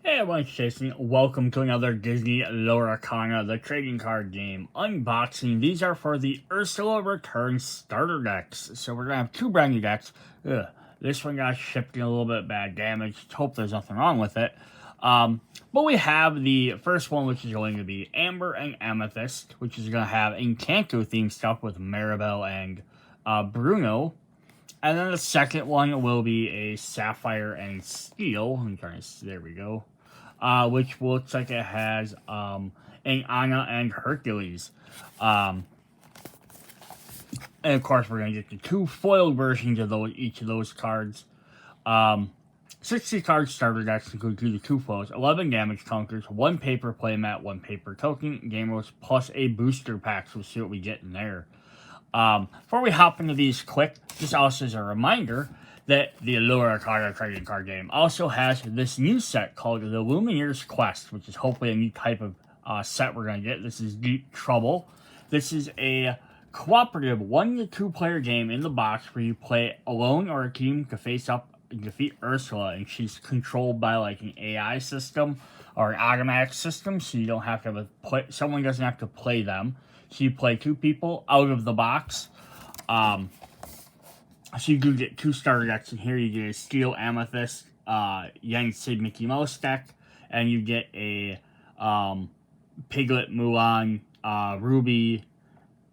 Hey everyone, it's Jason. Welcome to another Disney Lorcana, the trading card game unboxing. These are for the Ursula Return starter decks. So we're going to have two brand new decks. This one got shipped in a little bit bad damage. Hope there's nothing wrong with it. But we have the first one, which is going to be Amber and Ameythest, which is going to have Encanto themed stuff with Maribel and Bruno. And then the second one will be a Sapphire and Steel. There we go. Which looks like it has Anna and Hercules. And of course, we're going to get the two foiled versions of each of those cards. 60 card starter decks include the two foils, 11 damage counters, 1 paper playmat, 1 paper token, game rules, plus a booster pack. So we'll see what we get in there. Before we hop into these quick, just also as a reminder that the Lorcana trading card game also has this new set called the Lumineers Quest, which is hopefully a new type of set we're going to get. This is Deep Trouble. This is a cooperative 1 to 2 player game in the box where you play alone or a team to face up and defeat Ursula, and she's controlled by like an AI system or an automatic system, so you don't have to someone doesn't have to play them. So you play 2 people out of the box. So you do get 2 starter decks in here. You get a Steel Ameythest, Yang Sid Mickey Mouse deck, and you get a Piglet Mulan Ruby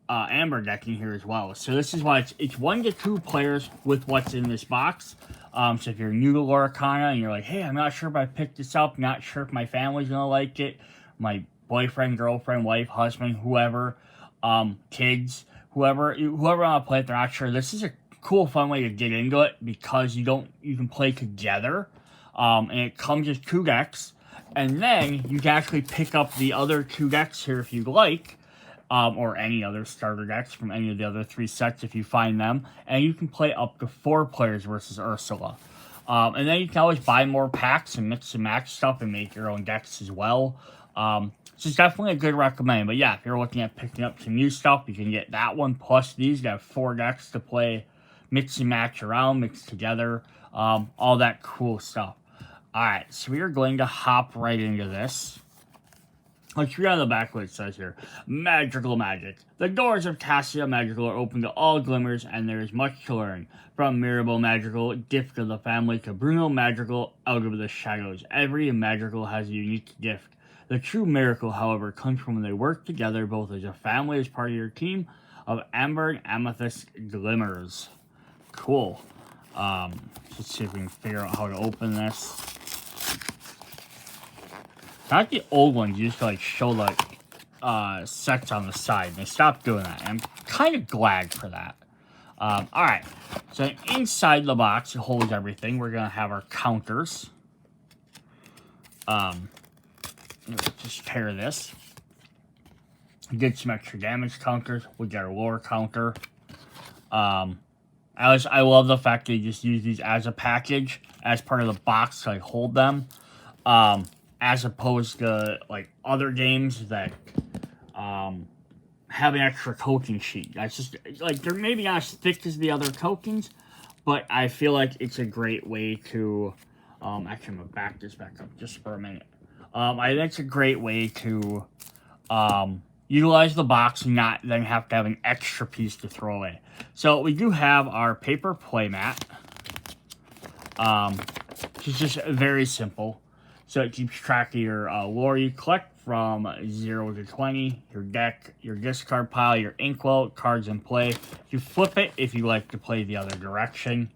Amber deck in here as well. So this is why it's 1 to 2 players with what's in this box. So if you're new to Lorcana and you're like, hey, I'm not sure if I picked this up, not sure if my family's gonna like it, my boyfriend, girlfriend, wife, husband, whoever, kids, whoever want to play it, they're not sure. This is a cool, fun way to get into it because you can play together, and it comes with 2 decks, and then you can actually pick up the other 2 decks here if you'd like, or any other starter decks from any of the other 3 sets if you find them, and you can play up to 4 players versus Ursula. And then you can always buy more packs and mix and match stuff and make your own decks as well. So it's definitely a good recommend. But yeah, if you're looking at picking up some new stuff, you can get that one plus these. You have 4 decks to play, mix and match around, mix together, all that cool stuff. Alright, so we are going to hop right into this. Let's read on the back what it says here. Magical magic. The doors of Cassia Magical are open to all glimmers, and there is much to learn. From Maribel Magical, gift of the family, to Bruno Magical, out of the shadows. Every magical has a unique gift. The true miracle, however, comes from when they work together, both as a family, as part of your team of Amber and Ameythest Glimmers. Cool. Let's see if we can figure out how to open this. Not the old ones, you just like show like sets on the side. They stopped doing that, and I'm kind of glad for that. Alright, so inside the box, it holds everything. We're going to have our counters. Just pair this. We get some extra damage counters. We get our lore counter. I love the fact that you just use these as a package, as part of the box to like hold them. As opposed to like other games that have an extra token sheet. That's just like they're maybe not as thick as the other tokens, but I feel like it's a great way to actually I'm gonna back this back up just for a minute. I think it's a great way to utilize the box and not then have to have an extra piece to throw away. So we do have our paper playmat, which is just very simple. So it keeps track of your lore you collect from 0 to 20, your deck, your discard pile, your inkwell, cards in play. You flip it if you like to play the other direction,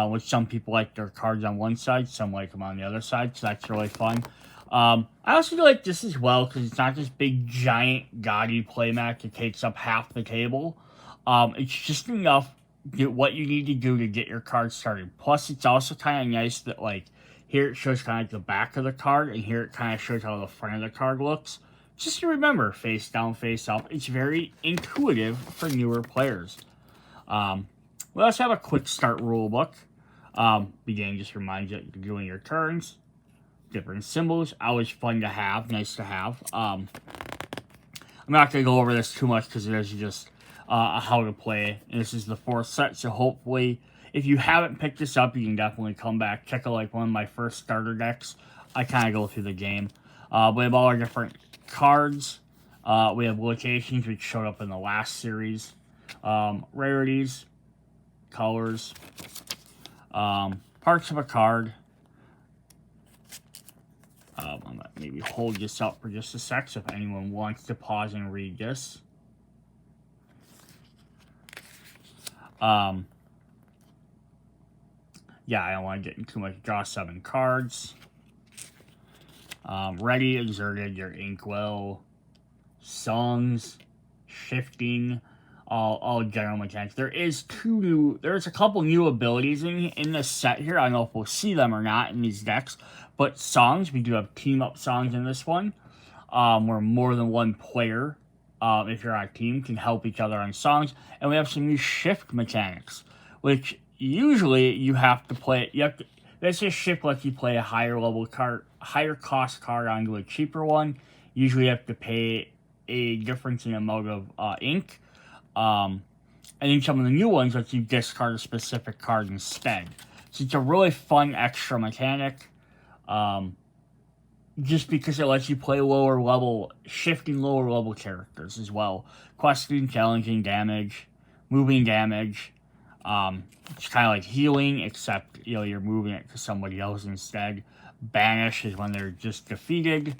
which some people like their cards on one side, some like them on the other side, so that's really fun. I also like this as well because it's not this big, giant, gaudy playmat that takes up half the table. It's just enough to get what you need to do to get your card started. Plus, it's also kind of nice that, like, here it shows kind of like the back of the card, and here it kind of shows how the front of the card looks. Just to remember, face down, face up. It's very intuitive for newer players. We also have a quick start rule book. Beginning just reminds you that you're doing your turns. Different symbols, always fun to have, nice to have. I'm not going to go over this too much because there's just how to play. And this is the 4th set, so hopefully if you haven't picked this up, you can definitely come back, check out like one of my first starter decks. I kind of go through the game. We have all our different cards. We have locations which showed up in the last series. Rarities, colors, parts of a card. I'm going to maybe hold this up for just a sec so if anyone wants to pause and read this. Yeah, I don't want to get into too much. Draw 7 cards. Ready, exerted, your inkwell. Songs, shifting, all general mechanics. There's a couple new abilities in this set here. I don't know if we'll see them or not in these decks. But songs, we do have team-up songs in this one. Where more than one player, if you're on a team, can help each other on songs. And we have some new shift mechanics, which usually you have to play. This just shift lets you play a higher cost card onto a cheaper one. Usually you have to pay a difference in amount of ink. And then some of the new ones let you discard a specific card instead. So it's a really fun extra mechanic. Just because it lets you play shifting lower level characters as well. Questing, challenging damage, moving damage. It's kind of like healing, except you're moving it to somebody else instead. Banish is when they're just defeated.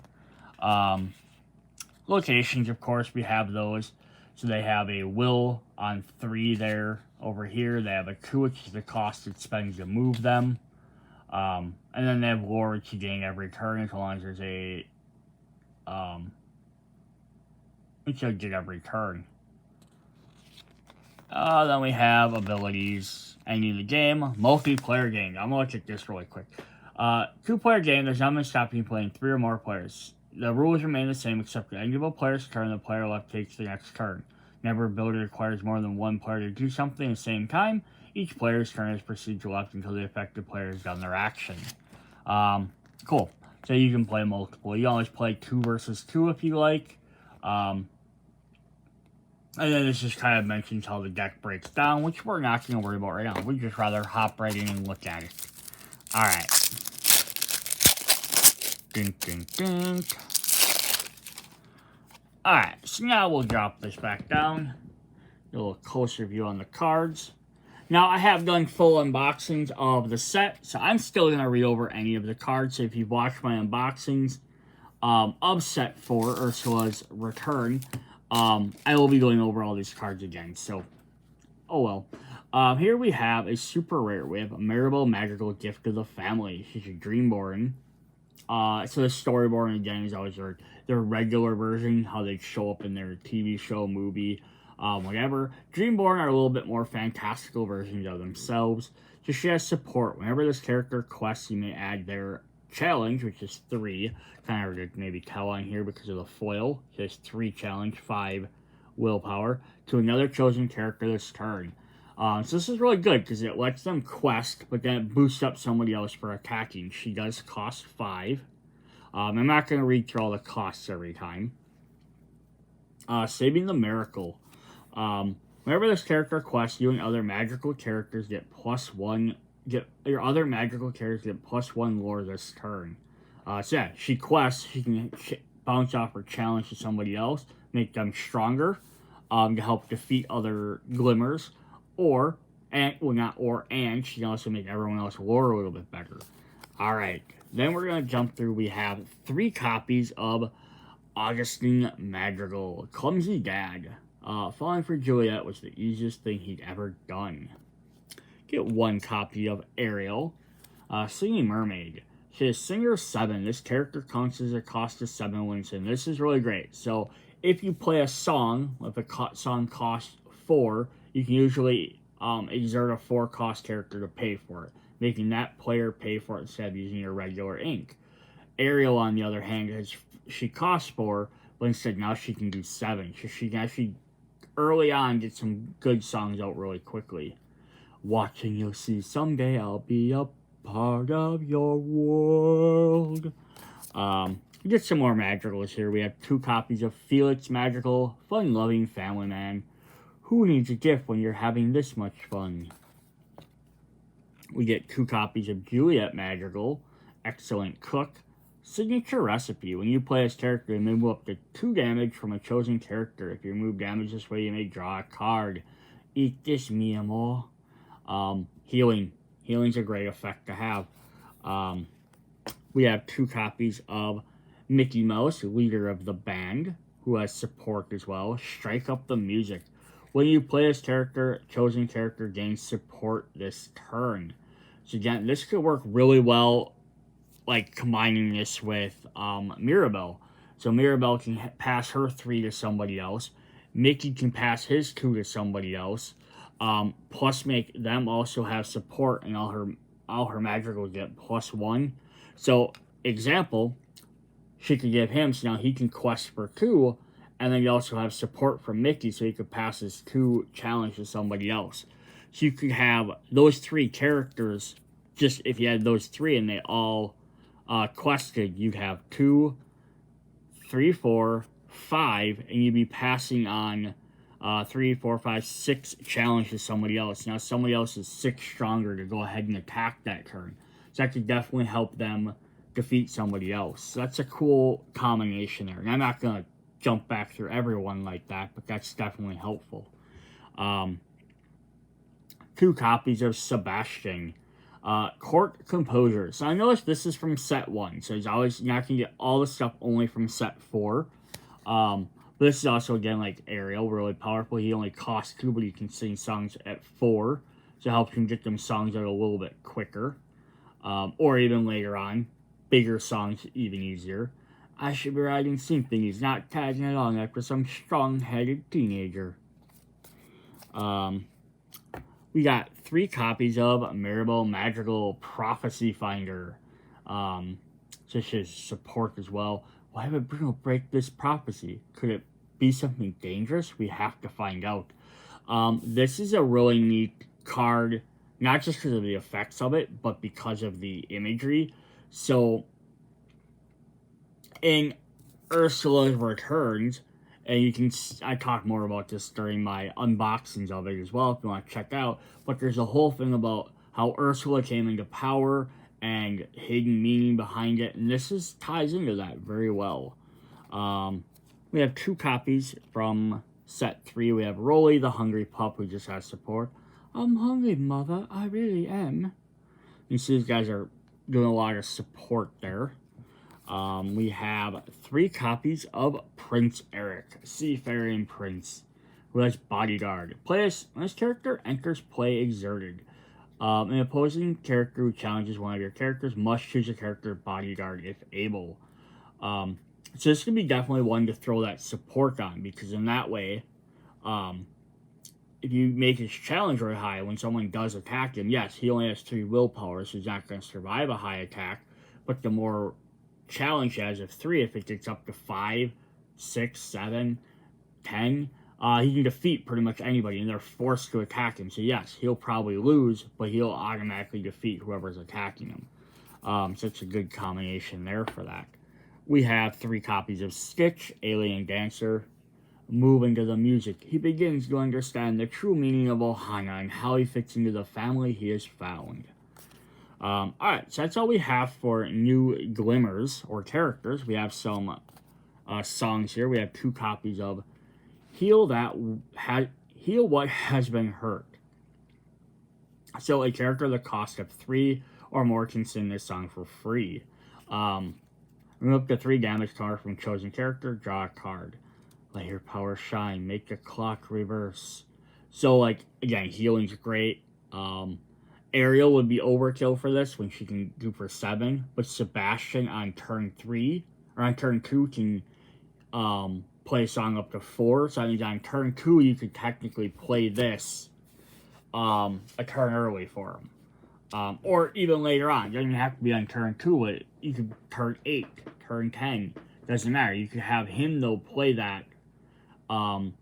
Locations, of course, we have those. So they have a will on 3 there. Over here, they have a 2, which is the cost it spends to move them. And then they have lore, which you gain every turn as long as there's a which you get every turn. Then we have abilities. Ending the game. Multiplayer game. I'm going to check this really quick. 2-player game. There's nothing stopping you playing 3 or more players. The rules remain the same except at the end of a player's turn, the player left takes the next turn. Never ability requires more than one player to do something at the same time. Each player's turn is procedural left until the affected player has done their action. Cool. So you can play multiple. You always play 2 versus 2 if you like. And then this just kind of mentions how the deck breaks down, which we're not going to worry about right now. We'd just rather hop right in and look at it. Alright. Dink, dink, dink. Alright, so now we'll drop this back down. A little closer view on the cards. Now, I have done full unboxings of the set, so I'm still going to read over any of the cards. So if you've watched my unboxings of set 4, Ursula's Return, I will be going over all these cards again, so, oh well. Here we have a super rare. We have a Mirabelle Magical Gift of the Family. She's a Dreamborn. So the Storyborn, again, is always their regular version, how they show up in their TV show, movie, whatever. Dreamborn are a little bit more fantastical versions of themselves. So she has support. Whenever this character quests, you may add their challenge, which is 3. Kind of hard to maybe tell on here because of the foil. She has 3 challenge, 5 willpower, to another chosen character this turn. So this is really good because it lets them quest, but then it boosts up somebody else for attacking. She does cost 5. I'm not going to read through all the costs every time. Saving the Miracle. Whenever this character quests, you and other magical characters get +1. Your other magical characters get +1 lore this turn. So yeah, she quests. She can bounce off her challenge to somebody else, make them stronger, to help defeat other glimmers, and she can also make everyone else lore a little bit better. All right, then we're gonna jump through. We have 3 copies of Augustine Madrigal, Clumsy Dad. Falling for Juliet was the easiest thing he'd ever done. Get 1 copy of Ariel, Singing Mermaid. She is Singer 7. This character counts as a cost of 7 links, and this is really great. So if you play a song, if a song costs 4, you can usually exert a 4-cost character to pay for it, making that player pay for it instead of using your regular ink. Ariel, on the other hand, she costs 4, but instead now she can do 7. So she can actually, early on, get some good songs out really quickly. Watching, you'll see someday I'll be a part of your world. We get some more Madrigals here. We have 2 copies of Felix Madrigal, Fun-Loving Family Man. Who needs a gift when you're having this much fun? We get 2 copies of Juliet Madrigal, Excellent Cook, Signature Recipe. When you play this character, you may move up to 2 damage from a chosen character. If you remove damage this way, you may draw a card. Eat this, mi amor. Healing. Healing's a great effect to have. We have 2 copies of Mickey Mouse, leader of the band, who has support as well. Strike up the music. When you play this character, chosen character gains support this turn. So again, this could work really well, like combining this with Mirabelle. So Mirabelle can pass her 3 to somebody else. Mickey can pass his 2 to somebody else. Plus make them also have support, and all her magic will get +1. So example, she could give him, so now he can quest for 2, and then you also have support from Mickey, so he could pass his 2 challenge to somebody else. So you could have those 3 characters, just if you had those 3 and they all quested, you'd have 2, 3, 4, 5, and you'd be passing on 3, 4, 5, 6 challenge to somebody else. Now somebody else is 6 stronger to go ahead and attack that turn. So that could definitely help them defeat somebody else. So that's a cool combination there. And I'm not going to jump back through everyone like that, but that's definitely helpful. 2 copies of Sebastian. Court Composure. So I noticed this is from set 1. So you're not going to get all the stuff only from set 4. This is also, again, like Ariel, really powerful. He only costs 2, but he can sing songs at 4. So it helps him get them songs out a little bit quicker. Or even later on. Bigger songs, even easier. I should be writing symphonies, not tagging along after some strong-headed teenager. We got 3 copies of Mirabelle Madrigal Prophecy Finder. This is support as well. Why would Bruno break this prophecy? Could it be something dangerous? We have to find out. This is a really neat card, not just because of the effects of it, but because of the imagery. So, in Ursula's Returns, and I talk more about this during my unboxings of it as well, if you want to check out, but there's a whole thing about how Ursula came into power, and hidden meaning behind it, and this ties into that very well. We have 2 copies from set 3. We have Rolly, the hungry pup, who just has support. I'm hungry, mother, I really am. You see these guys are doing a lot of support there. We have 3 copies of Prince Eric, Seafaring Prince, who has Bodyguard. When this character enters play exerted. An opposing character who challenges one of your characters must choose a character Bodyguard if able. So this can be definitely one to throw that support on, because in that way, if you make his challenge very high, when someone does attack him, yes, he only has 3 willpower, so he's not going to survive a high attack, but the more challenge he has of 3, if it gets up to 5, 6, 7, 10, he can defeat pretty much anybody, and they're forced to attack him. So yes, he'll probably lose, but he'll automatically defeat whoever's attacking him. So it's a good combination there for that. We have 3 copies of Stitch, Alien Dancer. Moving to the music, he begins to understand the true meaning of Ohana and how he fits into the family he has found. Alright, so that's all we have for new glimmers or characters. We have some songs here. We have 2 copies of Heal What Has Been Hurt. So a character at the cost of 3 or more can sing this song for free. Remove the 3 damage card from chosen character, draw a card. Let your power shine, make the clock reverse. So, like, again, healing's great. Ariel would be overkill for this when she can do for 7, but Sebastian on turn 3, or on turn 2 can play a song up to 4, so that means on turn 2 you could technically play this a turn early for him. Or even later on, it doesn't have to be on turn 2, but you could turn 8, turn 10, doesn't matter. You could have him, though, play that, and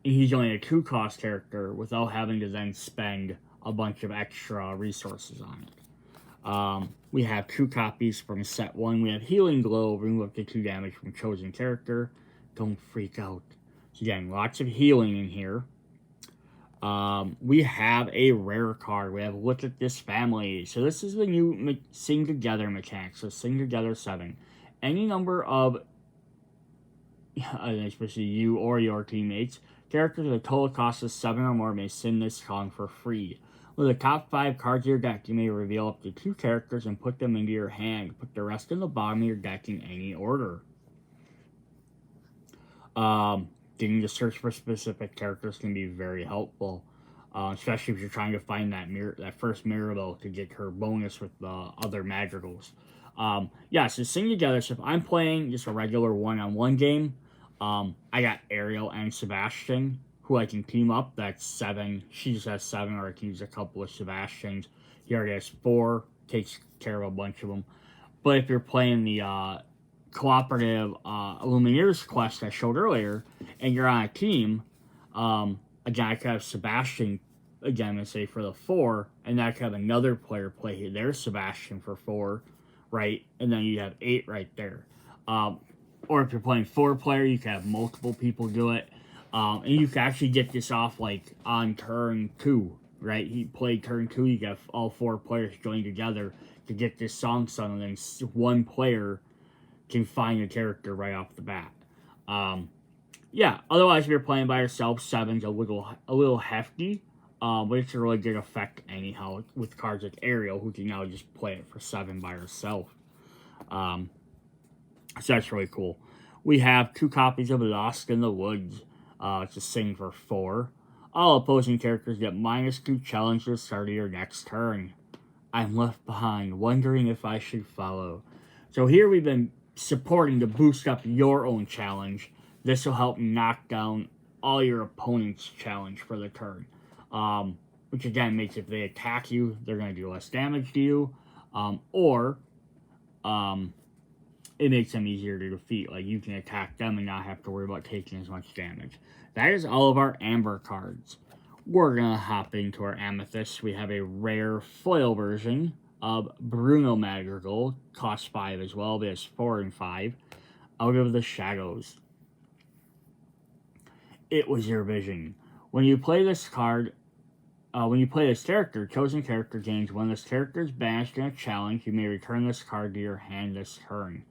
he's only a 2-cost character without having to then spend a bunch of extra resources on it. We have 2 copies from set 1. We have Healing Glow, remove up to 2 damage from chosen character. Don't freak out. So again, lots of healing in here. We have a rare card. We have Look at This Family. So this is the new Sing Together mechanic. So Sing Together 7. Any number of, especially you or your teammates, characters with a total cost of 7 or more may sing this song for free. With the top 5 cards of your deck, you may reveal up to 2 characters and put them into your hand. Put the rest in the bottom of your deck in any order. Getting to search for specific characters can be very helpful, especially if you're trying to find that first Mirabelle to get her bonus with the other Madrigals. So Sing Together. So if I'm playing just a regular one-on-one game, I got Ariel and Sebastian, who I can team up. That's 7. She just has 7, or I can use a couple of Sebastians. He already has 4, takes care of a bunch of them. But if you're playing the cooperative Lumineers quest I showed earlier, and you're on a team, again, I could have Sebastian, again, let's say for the 4, and I could have another player play their Sebastian for 4, right? And then you have 8 right there. Or if you're playing 4-player, you can have multiple people do it. And you can actually get this off, like, on turn 2, right? He played turn 2, you got all 4 players join together to get this song sung, and then one player can find a character right off the bat. Otherwise, if you're playing by yourself, 7's a little hefty, but it's a really good effect anyhow with cards like Ariel, who can now just play it for 7 by herself. So that's really cool. We have 2 copies of Lost in the Woods. It's a Sing for 4. All opposing characters get -2 challenge to the start of your next turn. I'm left behind, wondering if I should follow. So here we've been supporting to boost up your own challenge. This will help knock down all your opponent's challenge for the turn. Which again makes, if they attack you, they're going to do less damage to you. It makes them easier to defeat. Like, you can attack them and not have to worry about taking as much damage. That is all of our Amber cards. We're going to hop into our Ameythest. We have a rare foil version of Bruno Madrigal, costs 5 as well, but it's 4 and 5. Out of the Shadows. It was your vision. When you play this card, when you play this character, chosen character gains. When this character is banished in a challenge, you may return this card to your hand this turn.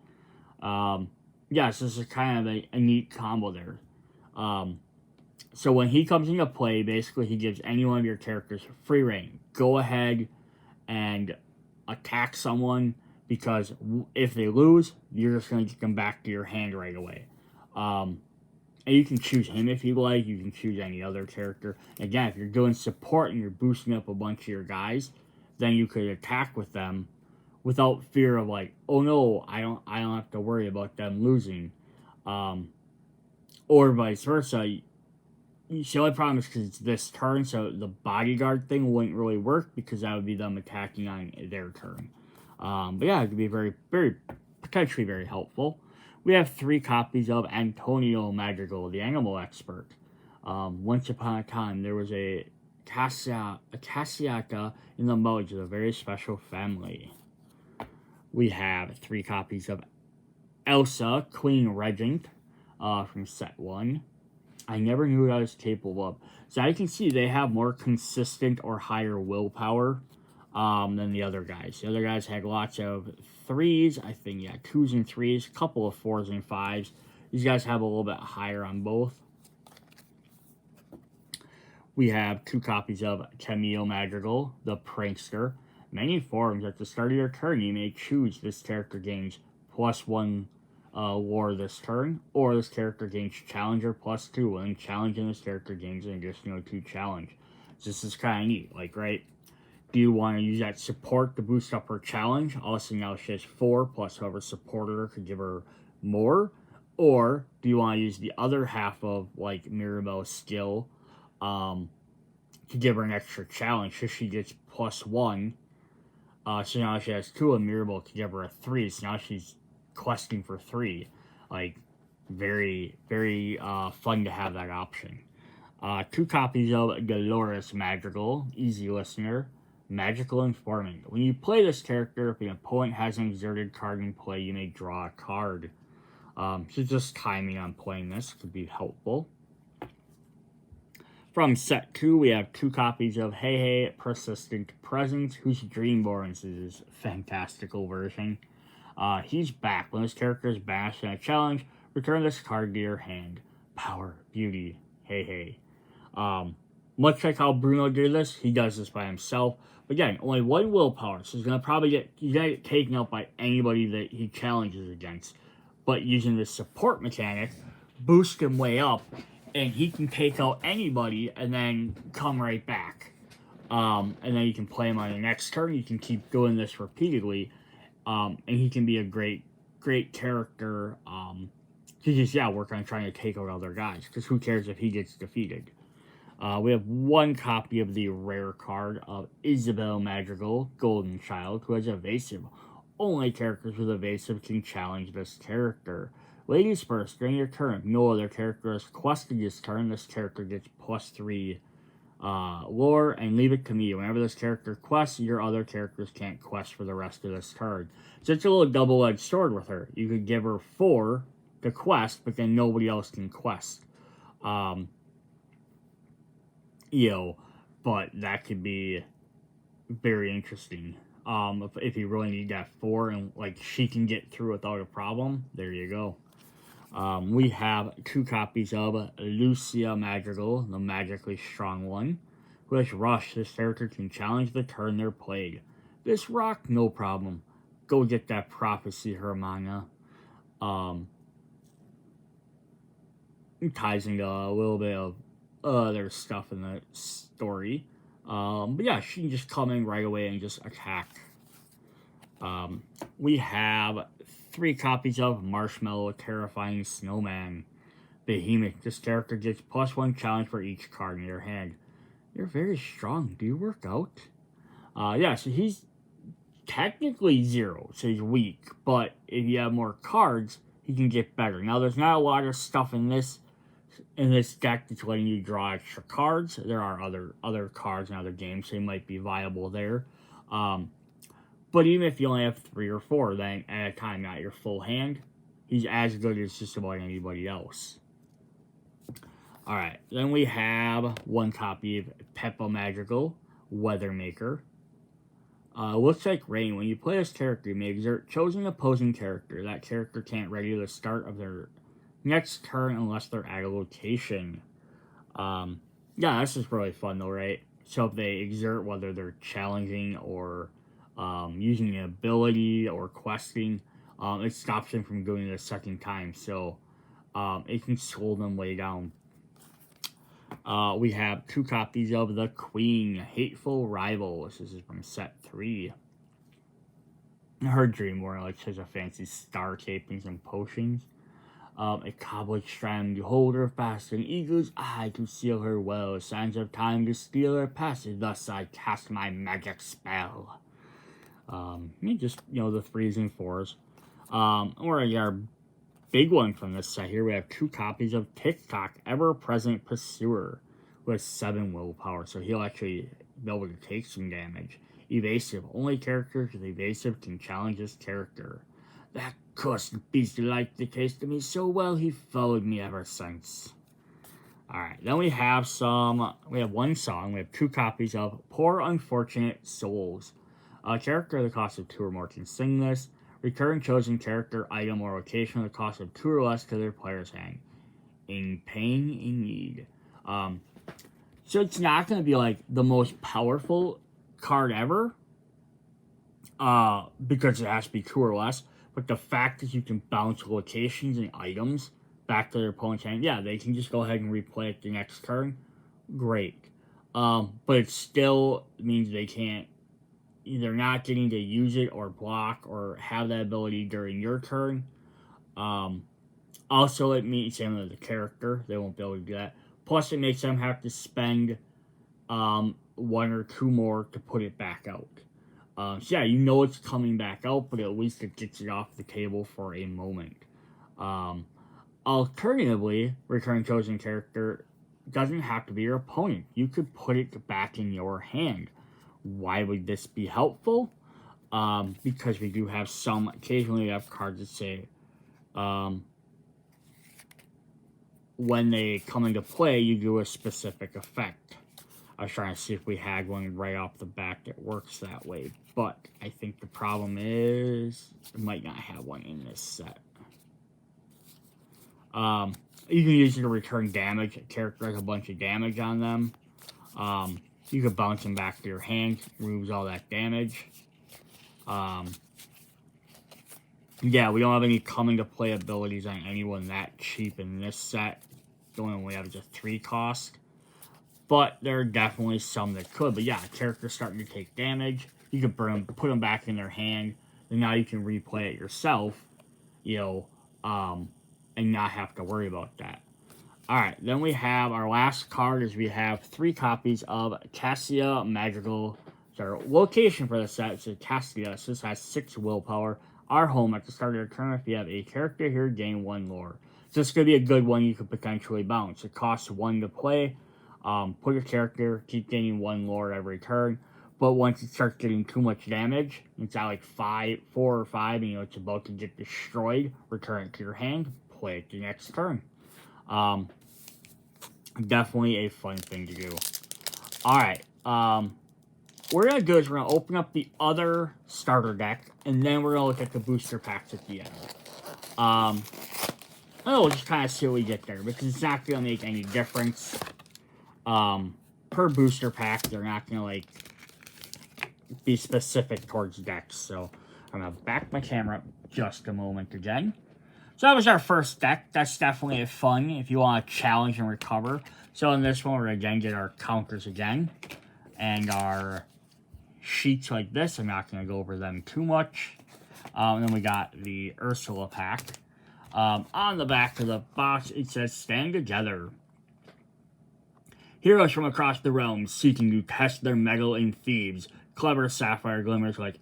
This is kind of a neat combo there. So when he comes into play, basically he gives any one of your characters free reign. Go ahead and attack someone, because if they lose, you're just going to get them back to your hand right away. And you can choose him if you like. You can choose any other character. Again, if you're doing support and you're boosting up a bunch of your guys, then you could attack with them without fear of, like, oh no, I don't have to worry about them losing. Or vice versa. The only problem is because it's this turn, so the bodyguard thing wouldn't really work, because that would be them attacking on their turn. It could be very, very, potentially very helpful. We have 3 copies of Antonio Madrigal, the animal expert. Once upon a time, there was a Casiata in the modes of a very special family. We have 3 copies of Elsa, Queen Regent, from set 1. I never knew what I was capable of. So I can see they have more consistent or higher willpower than the other guys. The other guys had lots of 3s, I think, 2s and 3s, a couple of 4s and 5s. These guys have a little bit higher on both. We have 2 copies of Camille Madrigal, the Prankster. Many forms. At the start of your turn, you may choose this character gains +1 war this turn, or this character gains Challenger +2. When challenging, this character gains an additional 2 challenge. So this is kind of neat. Like, right? Do you want to use that support to boost up her challenge? Also, now she has 4, plus whoever supported her could give her more. Or do you want to use the other half of, like, Mirabelle's skill to give her an extra challenge, so she gets +1. So now she has 2, and Mirabelle to give her a 3. So now she's questing for 3. Like, very, very fun to have that option. 2 copies of Dolores Madrigal, easy listener. Magical Informant. When you play this character, if the opponent has an exerted card in play, you may draw a card. So just timing on playing this could be helpful. From set 2, we have 2 copies of Hey Hey Persistent Presence, whose Dreamborns is a fantastical version. He's back. When this character is bashed in a challenge, return this card to your hand. Power, beauty, Hey Hey. Much like how Bruno did this, he does this by himself. But again, only 1 willpower, so he's gonna get taken out by anybody that he challenges against. But using this support mechanic, boost him way up, and he can take out anybody and then come right back. And then you can play him on the next turn. You can keep doing this repeatedly, and he can be a great character. To just work on trying to take out other guys, because who cares if he gets defeated. We have 1 copy of the rare card of Isabel Madrigal, Golden Child, who has evasive. Only characters with evasive can challenge this character. Ladies first, during your turn, if no other character has quested this turn, this character gets +3 lore, and leave it to me. Whenever this character quests, your other characters can't quest for the rest of this turn. So it's a little double-edged sword with her. You could give her 4 to quest, but then nobody else can quest. But that could be very interesting. If you really need that 4 and she can get through without a problem, there you go. We have 2 copies of Lucia Madrigal, the magically strong one, who has Rush. This character can challenge the turn they're played. This rock, no problem. Go get that prophecy, Hermana. Ties into a little bit of other stuff in the story. But yeah, she can just come in right away and just attack. We have 3 copies of Marshmallow, Terrifying Snowman. Behemoth. This character gets +1 challenge for each card in your hand. You're very strong. Do you work out? So he's technically 0, so he's weak. But if you have more cards, he can get better. Now, there's not a lot of stuff in this deck that's letting you draw extra cards. There are other cards in other games, so they might be viable there. But even if you only have 3 or 4, then at a time, not your full hand, he's as good as just about anybody else. Alright, then we have 1 copy of Peppa Madrigal, Weathermaker. Looks like rain. When you play this character, you may exert chosen opposing character. That character can't ready the start of their next turn unless they're at a location. This is really fun though, right? So if they exert, whether they're challenging or using an ability or questing, it stops them from doing it a second time. So it can slow them way down. We have 2 copies of The Queen, Hateful Rivals. This is from set 3. Her Dreamborn has a fancy star tapings and potions. A cobweb strand to hold her fast, an eagle's eye to seal her well, signs of time to steal her passage, thus I cast my magic spell. The 3s and 4s. Our big one from this set here, we have 2 copies of TikTok, Ever-Present Pursuer, who has 7 willpower, so he'll actually be able to take some damage. Evasive. Only characters with evasive can challenge this character. That cursed beast liked the taste of me so well, he followed me ever since. Alright, then we have 1 song. We have 2 copies of Poor Unfortunate Souls. A character at the cost of 2 or more can sing this. Return chosen character, item, or location at the cost of 2 or less to their player's hand. In pain, in need. So it's not going to be the most powerful card ever. Because it has to be 2 or less. But the fact that you can bounce locations and items back to their opponent's hand, they can just go ahead and replay it the next turn. Great. But it still means they can't, they're not getting to use it or block or have that ability during your turn. Also, it means same with the character. They won't be able to do that. Plus, it makes them have to spend 1 or 2 more to put it back out. It's coming back out, but at least it gets it off the table for a moment. Alternatively, return chosen character doesn't have to be your opponent. You could put it back in your hand. Why would this be helpful? Because we do have occasionally we have cards that say, when they come into play, you do a specific effect. I was trying to see if we had one right off the bat that works that way, but I think the problem is it might not have one in this set. You can use it to return damage. A character has a bunch of damage on them. You can bounce them back to your hand, removes all that damage. Yeah, we don't have any coming to play abilities on anyone that cheap in this set. The only one we have is a 3 cost. But there are definitely some that could. But yeah, characters starting to take damage. You can put them back in their hand. And now you can replay it yourself. You know, and not have to worry about that. Alright, then we have our last card is we have 3 copies of Cassia Madrigal. Our location for the set is Cassia. So this has 6 willpower. Our home at the start of your turn. If you have a character here, gain 1 lore. So this could be a good one you could potentially bounce. It costs 1 to play. Put your character, keep gaining 1 lore every turn. But once it starts getting too much damage, it's at like 4 or 5, and you know it's about to get destroyed, return it to your hand, play it the next turn. Definitely a fun thing to do. Alright, what we're going to do is we're going to open up the other starter deck, and then we're going to look at the booster packs at the end. We'll just kind of see what we get there, because it's not going to make any difference. Per booster pack, they're not going to, like, be specific towards decks. So, I'm going to back my camera up just a moment again. So that was our first deck. That's definitely fun if you want to challenge and recover. So in this one, we're going to again get our counters again. And our sheets like this. I'm not going to go over them too much. And then we got the Ursula pack. On the back of the box, it says, "Stand together. Heroes from across the realms seeking to test their mettle in thieves. Clever Sapphire glimmers like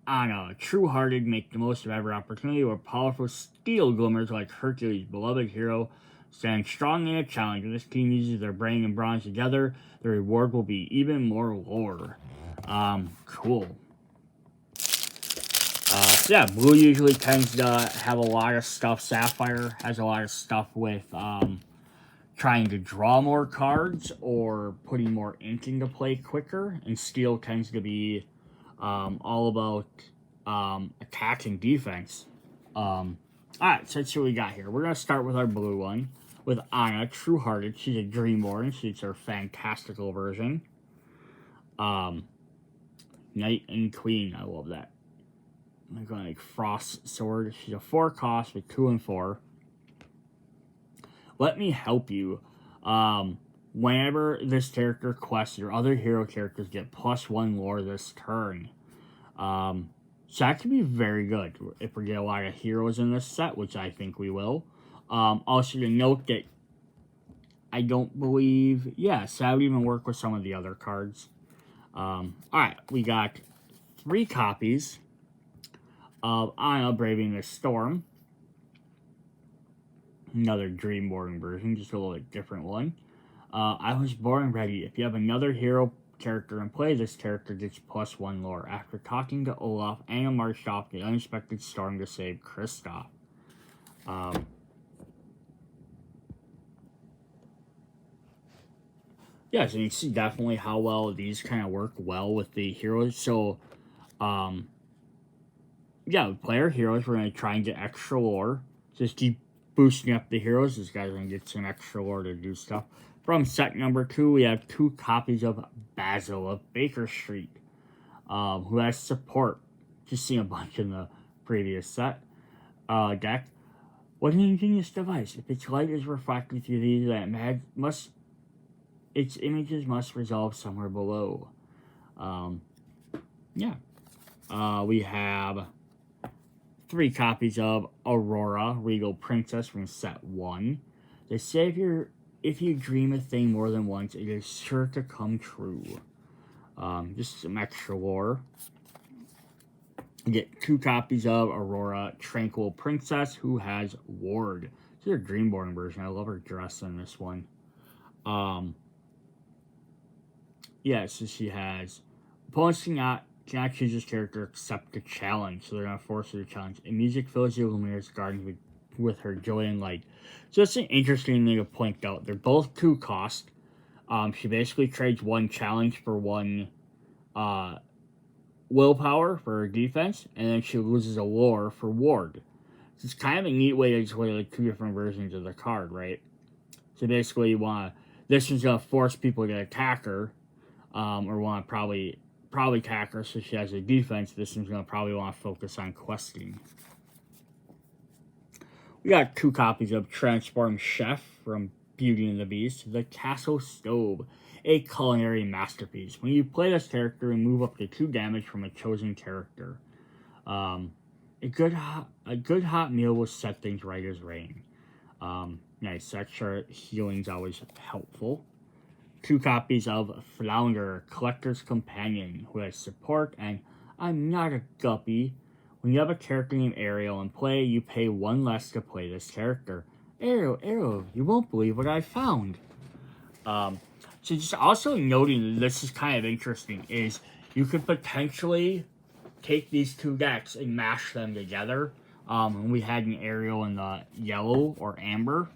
Anna, true-hearted, make the most of every opportunity, or powerful steel glimmers like Hercules, beloved hero, stand strong in a challenge. When this team uses their brain and bronze together, the reward will be even more lore." Cool. So yeah, blue usually tends to have a lot of stuff. Sapphire has a lot of stuff with trying to draw more cards or putting more ink into play quicker, and steel tends to be all about attack and defense. Alright, so let's see what we got here. We're going to start with our blue one, with Anna, true-hearted. She's a Dreamborn. She's her fantastical version. Knight and Queen, I love that. I'm going to like Frost Sword. She's a 4 cost with 2 and 4. Let me help you. Whenever this character quests, your other hero characters get +1 lore this turn. So that could be very good if we get a lot of heroes in this set, which I think we will. Also to note that I don't believe, yes, that would even work with some of the other cards. Alright, we got 3 copies of Anna Braving the Storm. Another Dreamborn version, just a little bit different one. I was born ready. If you have another hero character in play, this character gets +1 lore. After talking to Olaf, Anna marched off the unexpected storm to save Kristoff. Yeah, so you can see definitely how well these kind of work well with the heroes. So, yeah, with player heroes, we're going to try and get extra lore. Just keep boosting up the heroes. These guys are going to get some extra lore to do stuff. From set number 2, we have 2 copies of Basil of Baker Street, who has support. Just seen a bunch in the previous set deck. What an ingenious device. If its light is reflected through these, its images must resolve somewhere below. Yeah. We have 3 copies of Aurora, Regal Princess from set 1. They say if you dream a thing more than once, it is sure to come true. Just some extra lore. You get 2 copies of Aurora, Tranquil Princess, who has Ward. This is her Dreamborn version. I love her dress in this one. Yeah, so she has opponents cannot choose this character except the challenge, so they're going to force her to challenge. And music fills your luminous garden with with her joining light. So it's an interesting thing to point out. They're both 2 cost. She basically trades 1 challenge for 1 willpower for her defense, and then she loses a lore for ward. So it's kind of a neat way to display like 2 different versions of the card, right? So basically, you want this is gonna force people to attack her, or want to probably attack her, so she has a defense. This one's gonna probably want to focus on questing. We got 2 copies of Transform Chef from Beauty and the Beast, the Castle Stove, a culinary masterpiece. When you play this character, remove up to 2 damage from a chosen character. A good hot meal will set things right as rain. Nice, extra healing's always helpful. 2 copies of Flounder, Collector's Companion, who has support and I'm not a guppy. When you have a character named Ariel in play, you pay 1 less to play this character. Ariel, you won't believe what I found. So just also noting that this is kind of interesting, is you could potentially take these 2 decks and mash them together. And we had an Ariel in the yellow or amber.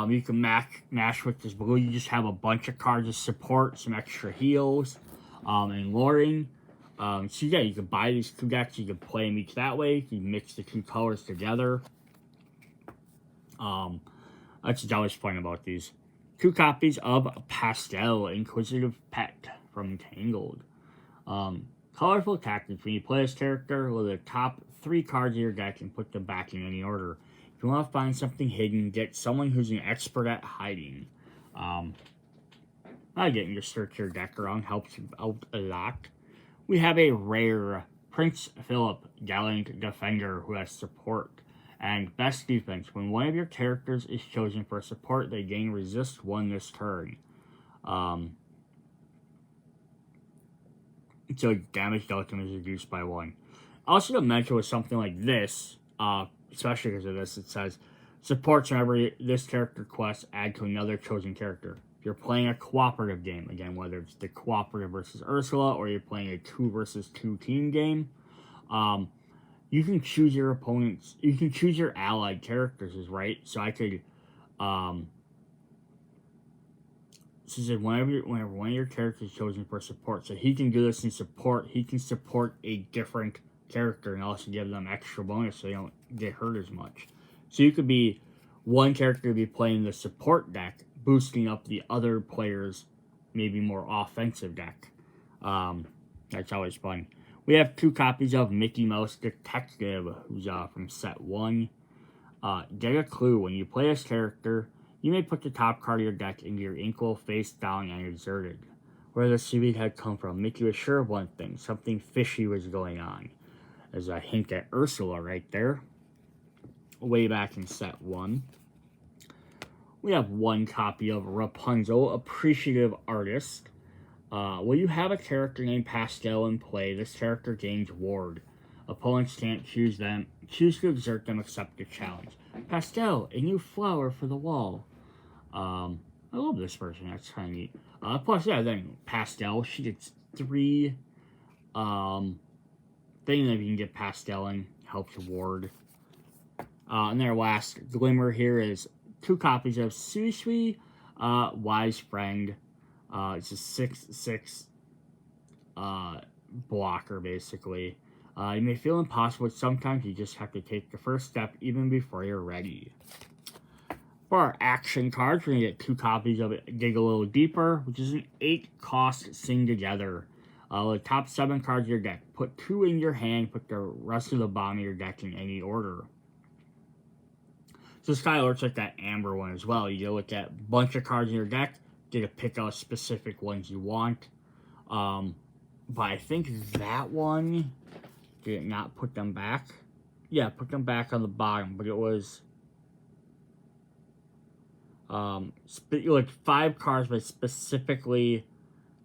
You can mash with this blue. You just have a bunch of cards of support, some extra heals, and luring. So yeah, you can buy these 2 decks. You can play them each that way. You can mix the 2 colors together. That's just always fun about these. 2 copies of Pastel, Inquisitive Pet from Tangled. Colorful tactics. When you play this character, look at the top 3 cards of your deck and put them back in any order. If you want to find something hidden, get someone who's an expert at hiding. Getting to search your deck around helps out a lot. We have a rare Prince Philip, Gallant Defender, who has support. And best defense. When one of your characters is chosen for support, they gain resist 1 this turn. So damage dealt is reduced by 1. Also to mention with something like this, especially because of this, it says, supports whenever this character quest add to another chosen character. If you're playing a cooperative game, again, whether it's the cooperative versus Ursula, or you're playing a 2 versus 2 team game, you can choose your opponents, you can choose your allied characters, right? So I could, so it said whenever one of your characters is chosen for support, so he can do this in support, he can support a different character and also give them extra bonus so they don't get hurt as much. So you could be, one character could be playing the support deck, boosting up the other player's maybe more offensive deck. That's always fun. We have 2 copies of Mickey Mouse Detective, who's from set 1. Get a clue. When you play this character, you may put the top card of your deck into your inkwell face down and exerted. Where the seaweed had come from, Mickey was sure of one thing. Something fishy was going on. There's a hint at Ursula right there. Way back in set 1. We have 1 copy of Rapunzel, Appreciative Artist. When you have a character named Pastel in play, this character gains ward. Opponents can't choose to exert them except the challenge. Pastel, a new flower for the wall. I love this version, that's kind of neat. Plus, yeah, then Pastel, she gets 3 things that you can get Pastel in, helps ward. And their last glimmer here is 2 copies of Sui Wise Friend. It's a 6/6 blocker, basically. You may feel impossible, but sometimes you just have to take the first step even before you're ready. For our action cards, we're going to get 2 copies of Dig a Little Deeper, which is an 8-cost Sing Together. The top 7 cards of your deck. Put 2 in your hand, put the rest of the bottom of your deck in any order. So this kind of looks like that Amber one as well. You look at a bunch of cards in your deck, get to pick out specific ones you want. But I think that one, did it not put them back? Yeah, put them back on the bottom, but it was like 5 cards, but specifically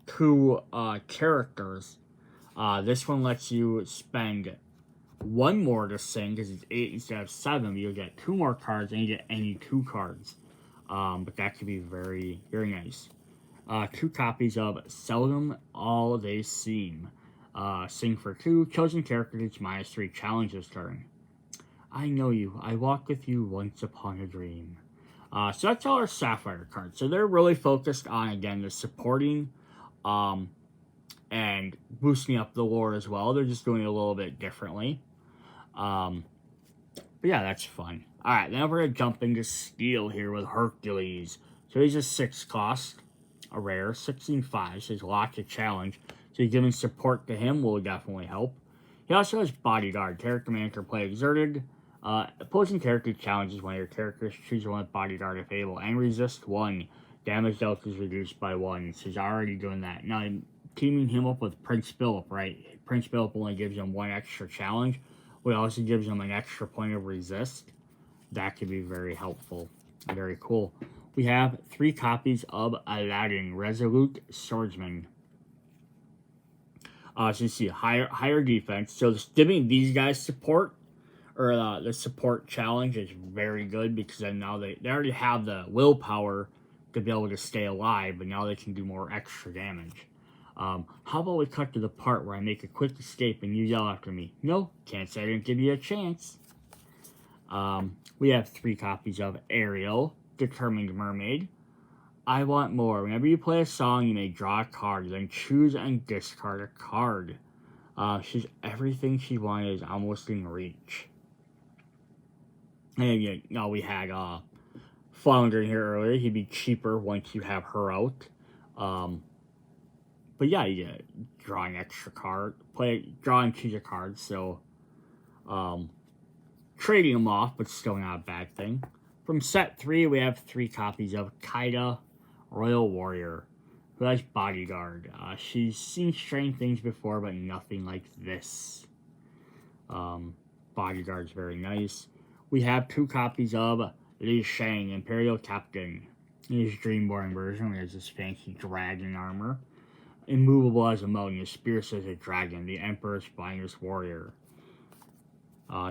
2 characters. This one lets you spend 1 more to sing because it's 8 instead of 7. You'll get 2 more cards and you get any 2 cards. But that could be very, very nice. 2 copies of Seldom All They Seem. Sing for 2. Chosen character gets -3 challenge this turn. I know you. I walked with you once upon a dream. So that's all our Sapphire cards. So they're really focused on, again, the supporting um, and boosting up the lore as well. They're just doing it a little bit differently. But yeah, that's fun. Alright, now we're going to jump into Steel here with Hercules. So he's a 6 cost, a rare, 16/5, so he's lots of challenge. So giving support to him will definitely help. He also has Bodyguard. Character manager play exerted. Opposing character challenges one of your characters. Choose one with Bodyguard if able. And resist 1. Damage dealt is reduced by 1. So he's already doing that. Now, I'm teaming him up with Prince Philip, right? Prince Philip only gives him 1 extra challenge. But also gives him an extra point of resist. That could be very helpful. Very cool. We have 3 copies of Aladdin, Resolute Swordsman. So you see higher defense. So giving these guys support, or the support challenge, is very good because then now they already have the willpower to be able to stay alive, but now they can do more extra damage. How about we cut to the part where I make a quick escape and you yell after me? No, can't say I didn't give you a chance. We have 3 copies of Ariel, Determined Mermaid. I want more. Whenever you play a song, you may draw a card, then choose and discard a card. She's everything she wanted is almost in reach. And you know, we had Flounder in here earlier. He'd be cheaper once you have her out. But yeah, you get drawing extra card, draw and choose a card. So, trading them off, but still not a bad thing. From set 3, we have 3 copies of Kaida, Royal Warrior, who has Bodyguard. She's seen strange things before, but nothing like this. Bodyguard's very nice. We have 2 copies of Li Shang, Imperial Captain. His Dreamborn version, he has this fancy dragon armor. Immovable as a mountain, his spear says a dragon, the Emperor's finest warrior.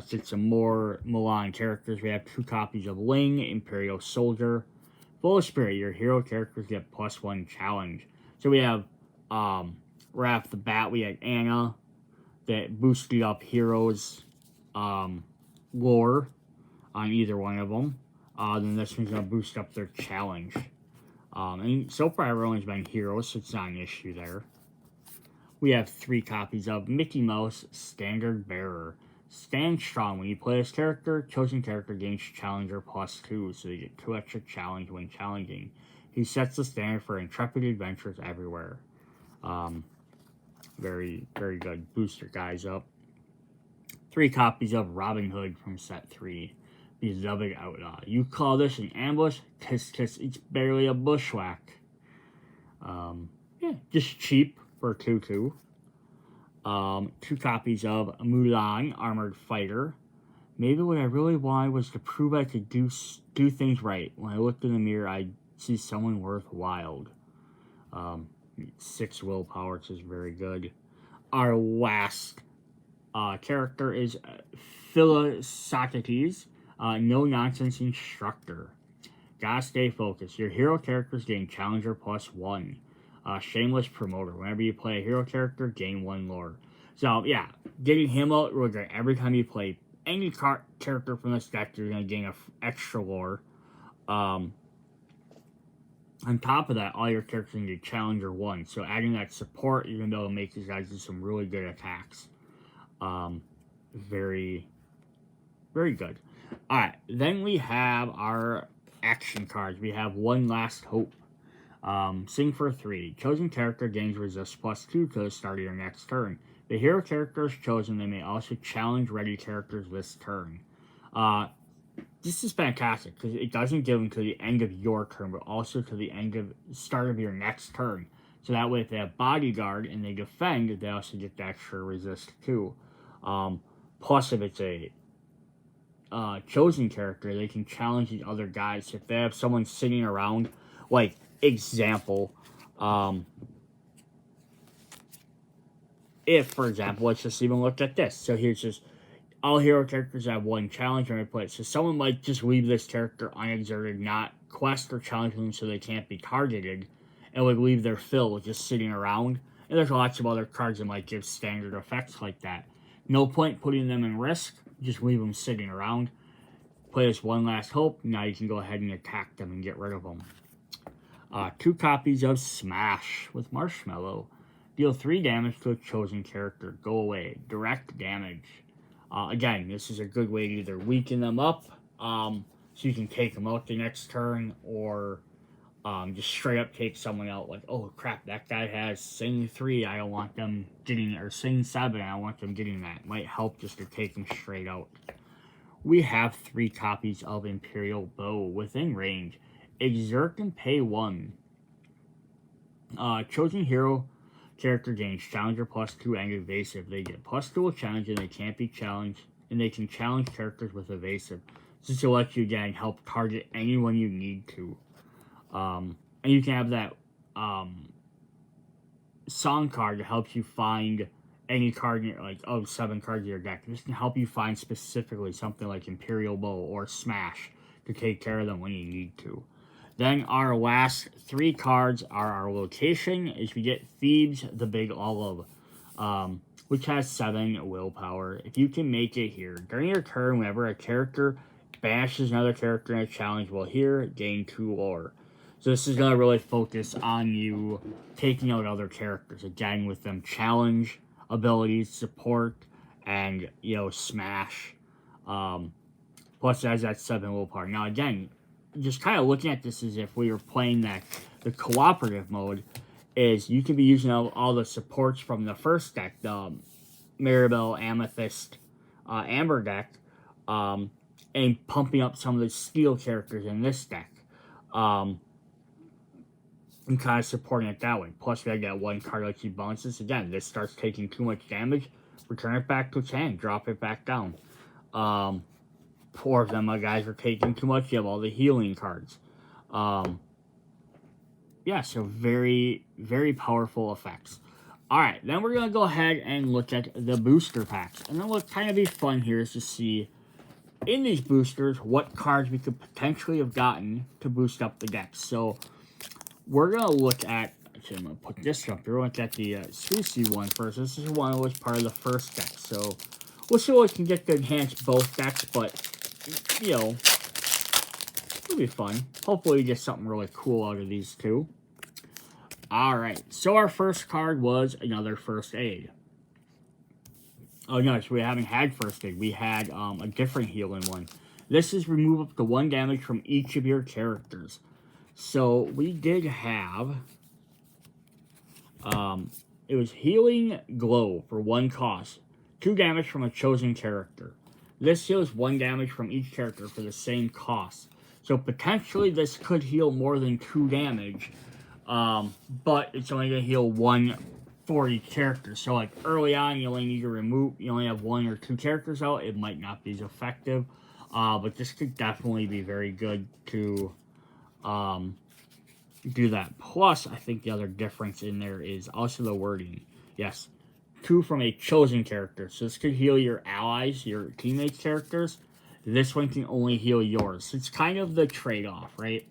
Since some more Milan characters, we have 2 copies of Ling, Imperial Soldier. Full of Spirit, your hero characters get +1 challenge. So we have, right off the bat, we had Anna, that boosted up heroes' lore on either one of them. Then this one's going to boost up their challenge. And so far, everyone's been heroes, so it's not an issue there. We have 3 copies of Mickey Mouse, Standard Bearer. Stand strong. When you play this character, chosen character gains Challenger +2, so you get 2 extra challenge when challenging. He sets the standard for intrepid adventures everywhere. Very, very good. Boost your guys up. 3 copies of Robin Hood from set 3. Beloved Outlaw. You call this an ambush? Tis, it's barely a bushwhack. Yeah, just cheap for 2/2. 2 copies of Mulan, Armored Fighter. Maybe what I really wanted was to prove I could do things right. When I looked in the mirror, I see someone worthwhile. 6 willpower, which is very good. Our last character is Philosocrates, no-nonsense instructor. Gotta stay focused. Your hero characters gain Challenger +1. Shameless Promoter. Whenever you play a hero character, gain 1 lore. So, yeah, getting him out real good. Every time you play any character from this deck, you're going to gain an extra lore. On top of that, all your characters can get Challenger 1. So, adding that support, you're going to be able to make these guys do some really good attacks. Very, very good. Alright, then we have our action cards. We have One Last Hope. Sing for 3. Chosen character gains resist +2 to the start of your next turn. The hero character is chosen. They may also challenge ready characters this turn. This is fantastic because it doesn't give them to the end of your turn, but also to the start of your next turn. So that way, if they have Bodyguard and they defend, they also get the extra resist too. Plus, if it's a chosen character, they can challenge the other guys. If they have someone sitting around, like example, if, for example, let's just even look at this. So here's just all hero characters have 1 challenge when they play. So someone might just leave this character unexerted, not quest or challenge them so they can't be targeted, and would leave their fill just sitting around. And there's lots of other cards that might give standard effects like that. No point putting them in risk. just leave them sitting around. Play as one last hope. Now you can go ahead and attack them and get rid of them. 2 copies of Smash with Marshmallow. Deal 3 damage to a chosen character. Go away. Direct damage. Again, this is a good way to either weaken them up, so you can take them out the next turn, or just straight up take someone out. Like, oh crap, that guy has Sing 3, I don't want them getting, or Sing 7, I don't want them getting that. Might help just to take them straight out. We have 3 copies of Imperial Bow within range. Exert and pay 1. Chosen hero character gains Challenger +2 and Evasive. They get +2 challenge and they can't be challenged, and they can challenge characters with Evasive. This will let you again help target anyone you need to. And you can have that song card that helps you find any card, like, 7 cards in your deck. This can help you find specifically something like Imperial Bow or Smash to take care of them when you need to. Then our last 3 cards are our location, is we get Thebes, the Big Olive, which has 7 willpower. If you can make it here, during your turn, whenever a character bashes another character in a challenge while here, gain 2 lore. So this is going to really focus on you taking out other characters, again, with them challenge abilities, support, and, smash. Plus it has that 7 willpower. Now again, just kind of looking at this as if we were playing the cooperative mode, is you could be using all the supports from the first deck, the Maribel, Ameythest, Amber deck, and pumping up some of the steel characters in this deck. And kind of supporting it that way. Plus we have that 1 card that you bonuses. Again, this starts taking too much damage, return it back to its hand, drop it back down. 4 of them, my guys, are taking too much. You have all the healing cards. Yeah, so very, very powerful effects. Alright, then we're going to go ahead and look at the booster packs. And then what's kind of be fun here is to see, in these boosters, what cards we could potentially have gotten to boost up the deck. So, we're going to look at, actually I'm going to put this up here, we'll look at the Sushi one first. This is one that was part of the first deck. So, we'll see what we can get to enhance both decks, but it'll be fun. Hopefully we get something really cool out of these 2. Alright, so our first card was another First Aid. Oh no, so we haven't had First Aid. We had a different healing one. This is remove up to 1 damage from each of your characters. So we did have, it was Healing Glow for 1 cost. 2 damage from a chosen character. This heals 1 damage from each character for the same cost. So potentially this could heal more than 2 damage. But it's only going to heal 1 for each character. So like early on, you only need to you only have 1 or 2 characters out. It might not be as effective. But this could definitely be very good to do that. Plus, I think the other difference in there is also the wording. Yes. 2 from a chosen character. So this could heal your allies, your teammates' characters. This one can only heal yours. So it's kind of the trade-off, right?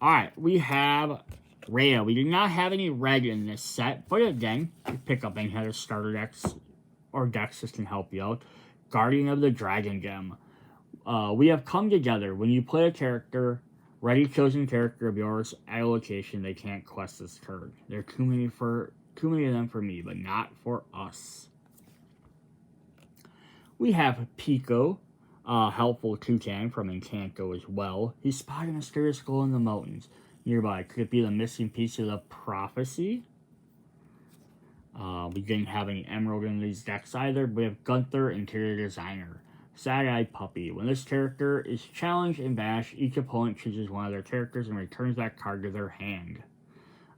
Alright, we have Rhea. We do not have any red in this set, but again, you pick up any other starter decks or decks that can help you out. Guardian of the Dragon Gem. We have Come Together. When you play a character, ready chosen character of yours at a location, they can't quest this card. There are too many of them for me, but not for us. We have Pico, helpful toucan from Encanto as well. He spotted a mysterious glow in the mountains nearby. Could it be the missing piece of the prophecy? We didn't have any emerald in these decks either. We have Gunther, interior designer. Sad-eyed puppy. When this character is challenged and bashed, each opponent chooses one of their characters and returns that card to their hand.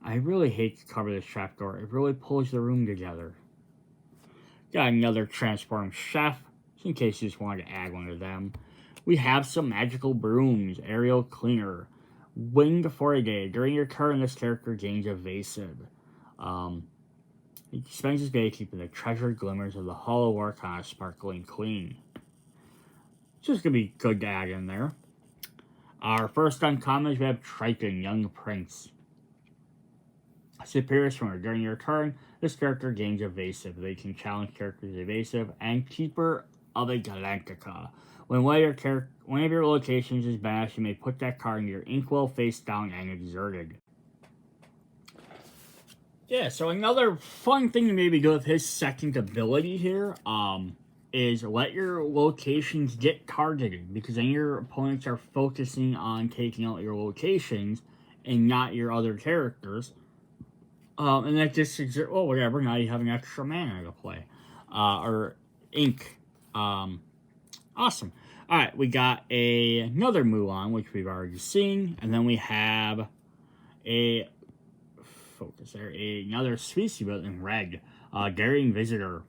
I really hate to cover this trapdoor. It really pulls the room together. Got another transformed chef, just in case you just wanted to add one of them. We have some magical brooms. Aerial cleaner. Winged for a day. During your turn, this character gains evasive. He spends his day keeping the treasured glimmers of the hollow Lorcana sparkling clean. Just gonna be good to add in there. Our first uncommon is we have Triton, Young Prince. Superior Swimmer. During your turn, this character gains evasive. They can challenge characters evasive and keeper of a Galactica. When one of your locations is bashed, you may put that card in your inkwell face down and exerted. Yeah, so another fun thing to maybe do with his second ability here, is let your locations get targeted, because then your opponents are focusing on taking out your locations and not your other characters. And that just whatever, now you have an extra mana to play. Or ink. Awesome. Alright, we got another Mulan, which we've already seen, and then we have another species built in red, Daring Visitor,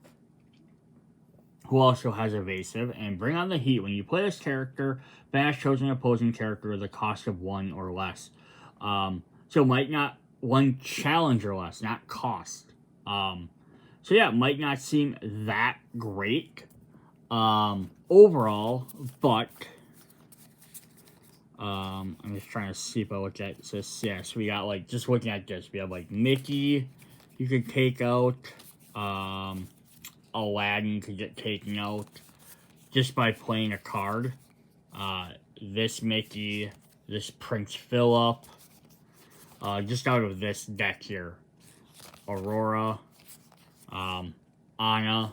who also has evasive, and Bring on the Heat. When you play this character, banish chosen opposing character with a cost of 1 or less. So might not 1 challenge or less, not cost. So yeah, it might not seem that great overall, but I'm just trying to see if I look at this. Yeah, so we got, like, just looking at this, we have, like, Mickey you could take out, Aladdin could get taken out just by playing a card. This Mickey, this Prince Philip, just out of this deck here. Aurora, Anna.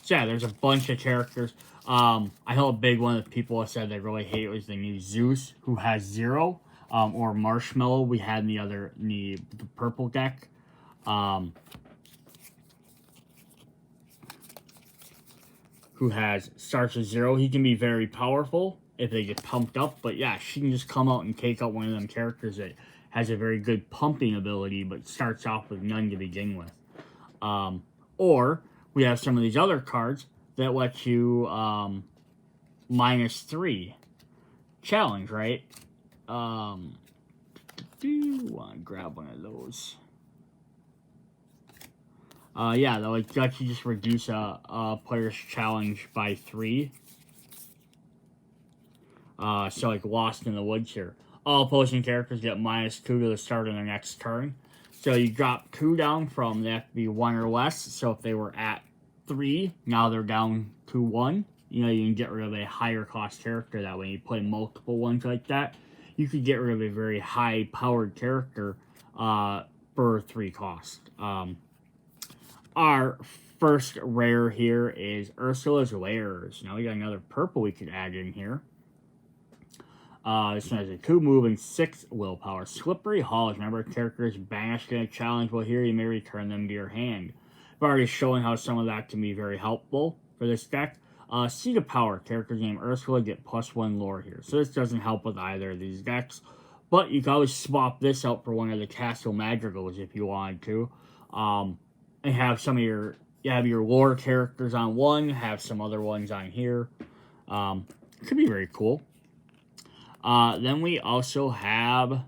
So yeah, there's a bunch of characters. I know a big one that people have said they really hate was the new Zeus, who has 0. Or Marshmallow we had in the purple deck. Who starts with 0. He can be very powerful if they get pumped up, but yeah, she can just come out and take out one of them characters that has a very good pumping ability, but starts off with none to begin with. Or we have some of these other cards that let you -3 challenge, right? Do you want to grab one of those? Yeah, they'll let you just reduce a player's challenge by 3. So like Lost in the Woods here. All opposing characters get -2 to the start of their next turn. So you drop 2 down from, they have to be 1 or less. So if they were at 3, now they're down to 1. You know, you can get rid of a higher cost character that way. You play multiple ones like that, you could get rid of a very high powered character for 3 cost. Our first rare here is Ursula's Lairs. Now we got another purple we could add in here. This one has a 2 move and 6 willpower. Slippery Halls. Remember, characters banished in a challenge. Well, here you may return them to your hand. I've already shown how some of that can be very helpful for this deck. Seat of Power. Characters named Ursula get +1 lore here. So this doesn't help with either of these decks. But you can always swap this out for one of the Castle Madrigals if you wanted to. And have some of your lore characters on one, have some other ones on here. Could be very cool. Then we also have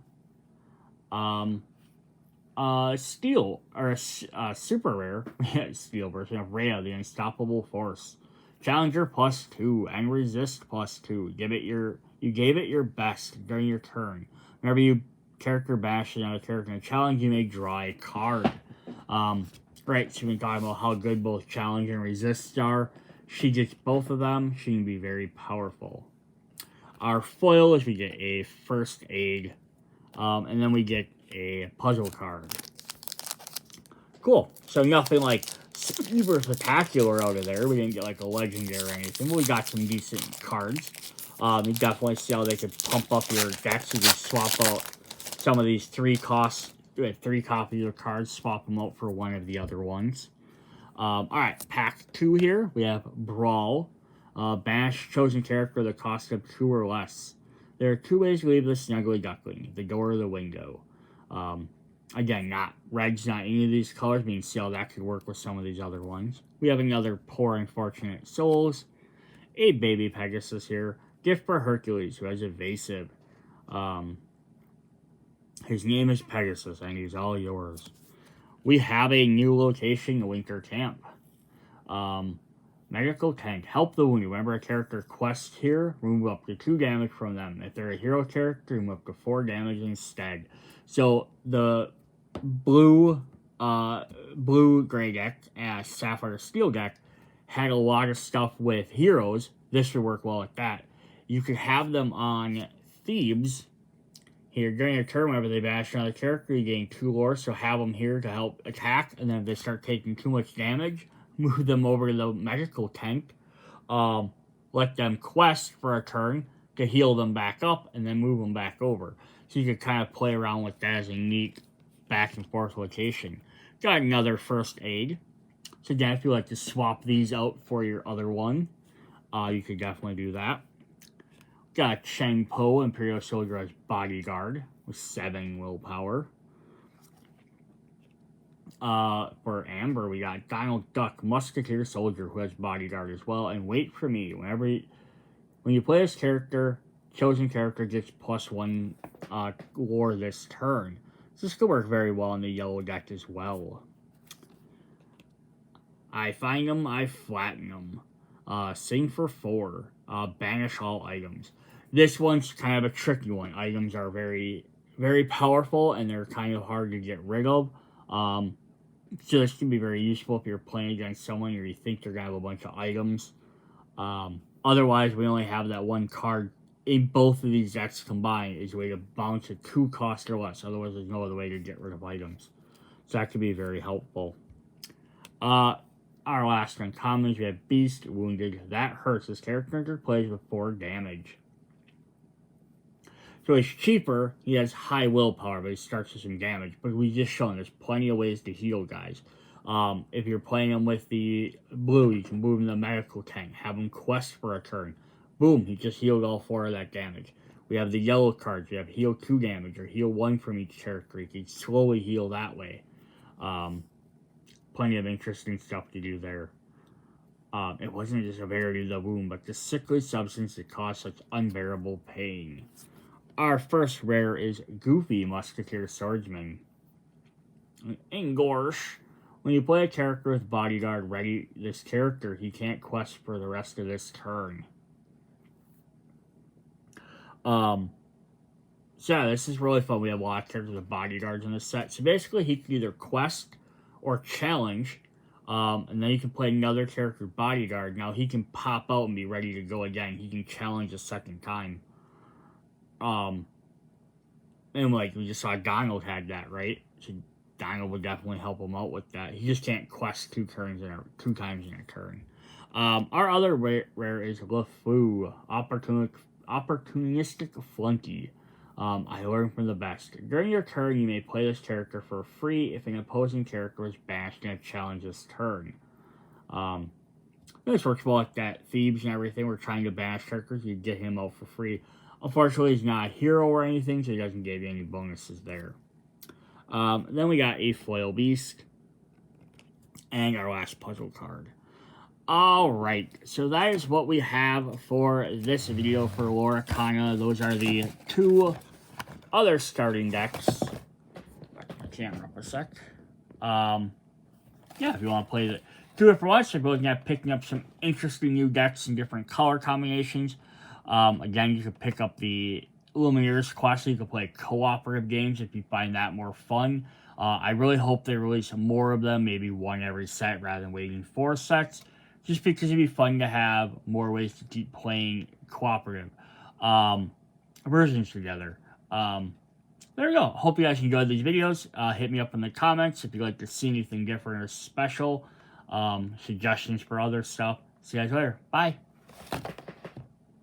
Steel, or super rare Steel version of Rhea, the Unstoppable Force. Challenger +2 and resist +2. You gave it your best during your turn. Whenever you character bash another character in a challenge, you may draw a card. Right, so we've been talking about how good both challenge and resist are. She gets both of them. She can be very powerful. Our foil is we get a first aid, and then we get a puzzle card. Cool. So nothing like super spectacular out of there. We didn't get like a legendary or anything, but we got some decent cards. You definitely see how they could pump up your decks. You can swap out some of these 3 costs. 3 copies of cards, swap them out for one of the other ones. Alright, pack 2 here. We have Brawl. Banish chosen character with a cost of 2 or less. There are 2 ways to leave the Snuggly Duckling: the door or the window. Again, red's not any of these colors, but you can see how that could work with some of these other ones. We have another Poor Unfortunate Souls. A baby Pegasus here. Gift for Hercules, who has evasive. His name is Pegasus, and he's all yours. We have a new location, Winter Camp. Medical Tent. Help the wounded. Remember a character quest here, remove up to 2 damage from them. If they're a hero character, remove up to 4 damage instead. So the blue gray deck, Sapphire Steel deck, had a lot of stuff with heroes, this would work well at that. You could have them on thieves. Here, during your turn, whenever they bash another character, you gain 2 lore, so have them here to help attack, and then if they start taking too much damage, move them over to the medical tank. Let them quest for a turn to heal them back up, and then move them back over. So you could kind of play around with that as a neat back and forth rotation. Got another first aid. So again, if you like to swap these out for your other one, you could definitely do that. Got Cheng Po, Imperial Soldier as bodyguard with 7 willpower. For Amber, we got Donald Duck, Musketeer Soldier, who has bodyguard as well. And wait for me, when you play this character, chosen character gets +1 lore this turn. So this could work very well in the yellow deck as well. I find them, I flatten them. Sing for 4. Banish all items. This one's kind of a tricky one. Items are very, very powerful, and they're kind of hard to get rid of. So this can be very useful if you're playing against someone or you think you're going to have a bunch of items. Otherwise, we only have that 1 card in both of these decks combined is a way to bounce a 2 cost or less. Otherwise, there's no other way to get rid of items. So that could be very helpful. Our last uncommons, we have Beast, Wounded. That hurts. This character plays with 4 damage. So he's cheaper, he has high willpower, but he starts with some damage. But we just shown there's plenty of ways to heal guys. If you're playing him with the blue, you can move him to the medical tank, have him quest for a turn. Boom, he just healed all 4 of that damage. We have the yellow cards, we have heal 2 damage, or heal 1 from each character. You can slowly heal that way. Plenty of interesting stuff to do there. It wasn't just severity of the wound, but the sickly substance that caused such unbearable pain. Our first rare is Goofy, Musketeer Swordsman. Engorsh. When you play a character with bodyguard ready, this character, he can't quest for the rest of this turn. So yeah, this is really fun. We have a lot of characters with bodyguards in this set. So basically, he can either quest or challenge, and then you can play another character bodyguard. Now he can pop out and be ready to go again. He can challenge a second time. And like we just saw, Donald had that, right? So Donald would definitely help him out with that. He just can't quest 2 times in a turn. Our other rare is LeFou, Opportunistic Flunky. I learned from the best. During your turn, you may play this character for free if an opposing character is banished in a challenge this turn. This works well like that. Thieves and everything, we're trying to banish characters, you get him out for free. Unfortunately, he's not a hero or anything, so he doesn't give you any bonuses there. Then we got a Foil Beast. And our last puzzle card. Alright, so that is what we have for this video for Lorcana. Those are the 2 other starting decks. Back to my camera up a sec. Yeah, if you want to play the 2 different ones, so we're looking at picking up some interesting new decks and different color combinations. Again, you could pick up the Lumineers quest, so you can play cooperative games if you find that more fun. I really hope they release more of them, maybe 1 every set rather than waiting 4 sets. Just because it'd be fun to have more ways to keep playing cooperative versions together. There you go. Hope you guys enjoyed these videos. Hit me up in the comments if you'd like to see anything different or special. Suggestions for other stuff. See you guys later. Bye.